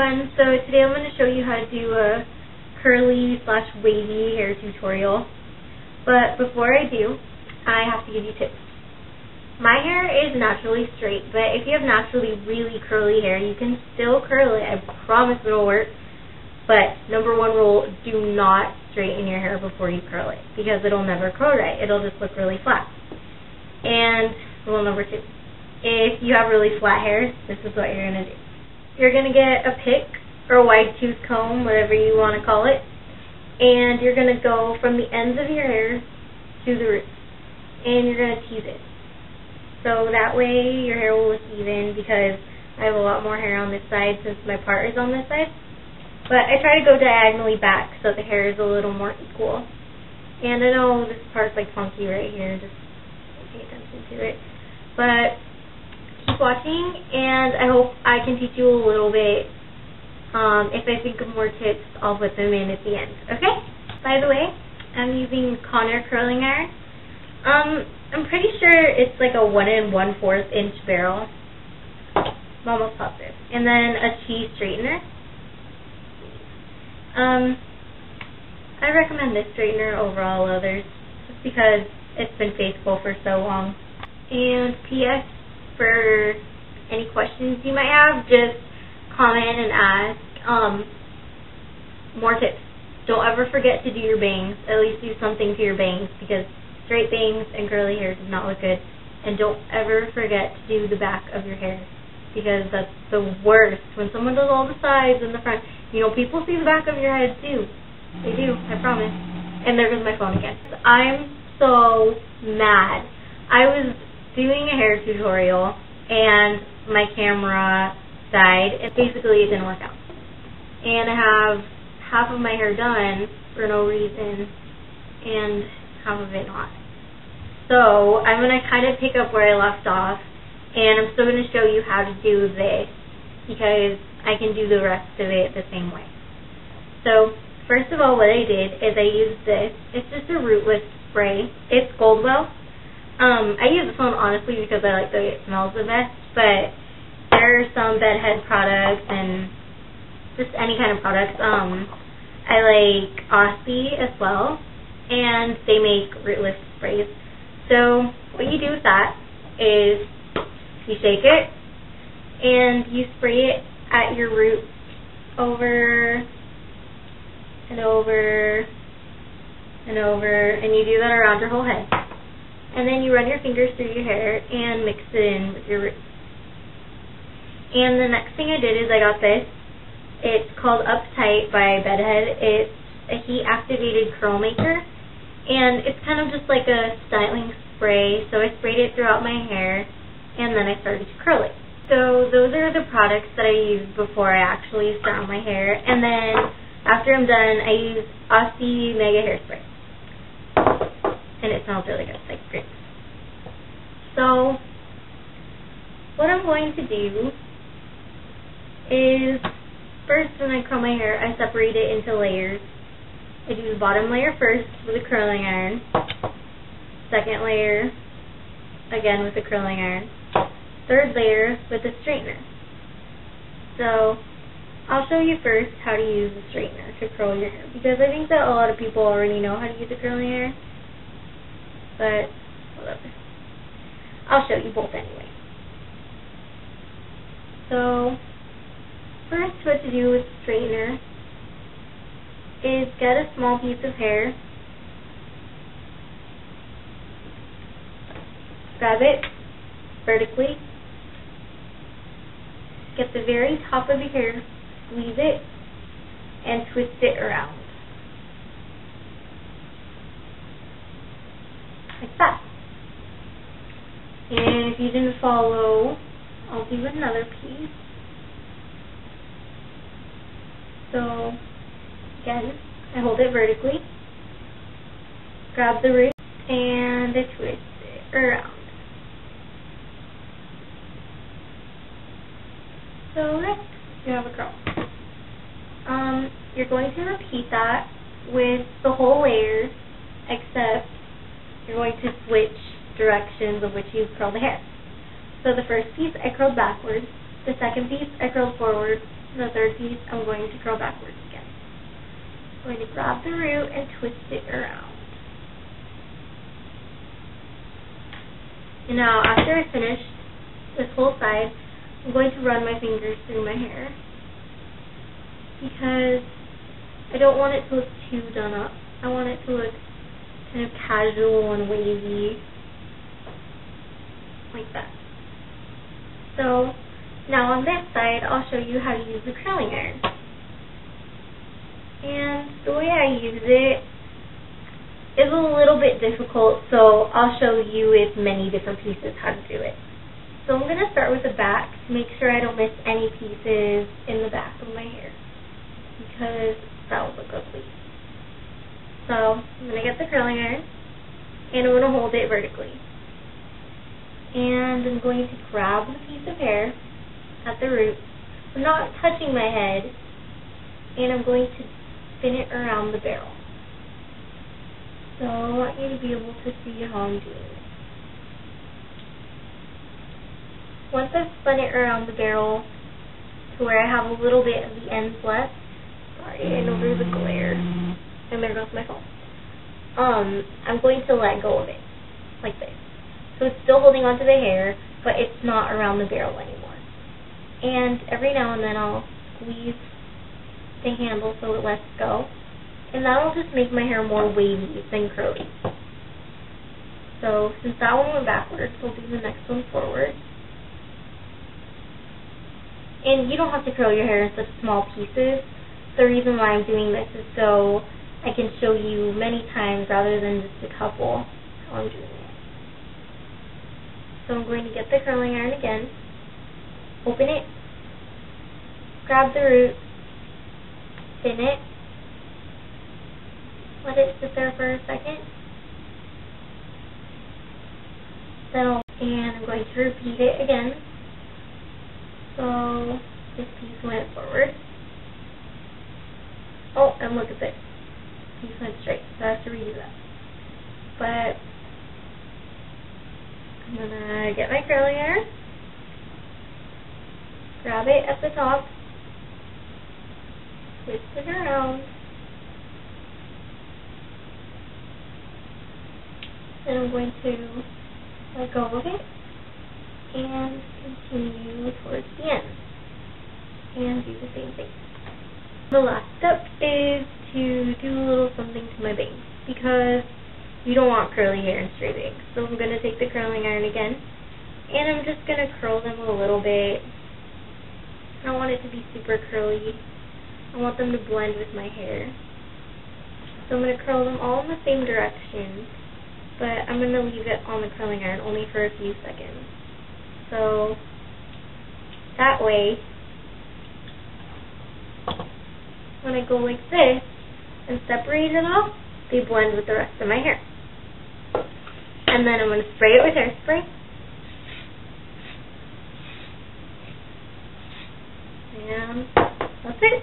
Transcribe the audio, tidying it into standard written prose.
everyone, so today I'm going to show you how to do a curly slash wavy hair tutorial. But before I do, I have to give you tips. My hair is naturally straight, but if you have naturally really curly hair, you can still curl it. I promise it'll work. But number one rule, do not straighten your hair before you curl it, because it'll never curl right. It'll just look really flat. And rule number two, if you have really flat hair, this is what you're going to do. You're going to get a pick or a wide tooth comb, whatever you want to call it, and you're going to go from the ends of your hair to the roots, and you're going to tease it. So that way your hair will look even, because I have a lot more hair on this side since my part is on this side. But I try to go diagonally back so the hair is a little more equal. And I know this part's like funky right here, just pay attention to it. But keep watching, and I hope I can teach you a little bit. If I think of more tips, I'll put them in at the end, okay? By the way, I'm using Connor curling iron. I'm pretty sure it's like a 1 1/4 inch barrel. I'm almost positive. And then a cheese straightener. I recommend this straightener over all others, just because it's been faithful for so long. And P.S. for any questions you might have, just comment and ask. More tips. Don't ever forget to do your bangs. At least do something to your bangs, because straight bangs and curly hair does not look good. And don't ever forget to do the back of your hair, because that's the worst. When someone does all the sides and the front, you know, people see the back of your head too. They do, I promise. And there goes my phone again. I'm so mad. I was doing a hair tutorial and my camera died, and basically it didn't work out. And I have half of my hair done for no reason and half of it not. So I'm going to kind of pick up where I left off, and I'm still going to show you how to do this, because I can do the rest of it the same way. So first of all, what I did is I used this. It's just a Rootlift spray. It's Goldwell. I use this one honestly because I like the way it smells the best, but there are some Bedhead products and just any kind of products. I like Aussie as well, and they make Rootlift sprays. So what you do with that is you shake it and you spray it at your roots over and over and over, and you do that around your whole head. And then you run your fingers through your hair and mix it in with your roots. And the next thing I did is I got this. It's called Uptight by Bedhead. It's a heat-activated curl maker, and it's kind of just like a styling spray. So I sprayed it throughout my hair, and then I started to curl it. So those are the products that I use before I actually style my hair. And then after I'm done, I use Aussie Mega Hairspray. And it smells really good, like great. So what I'm going to do is, first when I curl my hair, I separate it into layers. I do the bottom layer first with a curling iron. Second layer, again with a curling iron. Third layer with a straightener. So I'll show you first how to use the straightener to curl your hair, because I think that a lot of people already know how to use a curling iron, but whatever. I'll show you both anyway. So first, what to do with the straightener is get a small piece of hair, grab it vertically, get the very top of your hair, squeeze it, and twist it around. Like that. And if you didn't follow, I'll do another piece. So, again, I hold it vertically, grab the root, and I twist it around. So next, you have a curl. You're going to repeat that with the whole layers, except you're going to switch directions of which you curl the hair. So the first piece I curled backwards, the second piece I curled forward, the third piece, I'm going to curl backwards again. I'm going to grab the root and twist it around. And now, after I finish this whole side, I'm going to run my fingers through my hair because I don't want it to look too done up. I want it to look kind of casual and wavy, like that. So, now on this side, I'll show you how to use the curling iron. And the way I use it is a little bit difficult, so I'll show you with many different pieces how to do it. So I'm going to start with the back to make sure I don't miss any pieces in the back of my hair, because that would look ugly. So I'm going to get the curling iron, and I'm going to hold it vertically. And I'm going to grab the piece of hair at the root. I'm not touching my head, and I'm going to spin it around the barrel. So I want you to be able to see how I'm doing it. Once I've spun it around the barrel to where I have a little bit of the ends left, sorry, I know there's a glare, and there goes my phone. I'm going to let go of it, like this. So it's still holding onto the hair, but it's not around the barrel anymore. And every now and then I'll squeeze the handle so it lets go. And that'll just make my hair more wavy than curly. So since that one went backwards, we'll do the next one forward. And you don't have to curl your hair in such small pieces. The reason why I'm doing this is so I can show you many times rather than just a couple how I'm doing it. So I'm going to get the curling iron again, open it, grab the root, spin it, let it sit there for a second, and I'm going to repeat it again. So this piece went forward. Oh, and look at this. Piece went straight, so I have to redo that. But I'm going to get my curling iron, grab it at the top, twist it around, and I'm going to let go of it and continue towards the end and do the same thing. The last step is to do a little something to my bangs because you don't want curly hair and straight bangs. So I'm going to take the curling iron again and I'm just going to curl them a little bit. I don't want it to be super curly. I want them to blend with my hair. So I'm going to curl them all in the same direction, but I'm going to leave it on the curling iron only for a few seconds. So that way, when I go like this and separate it off, they blend with the rest of my hair. And then I'm going to spray it with hairspray. And that's it.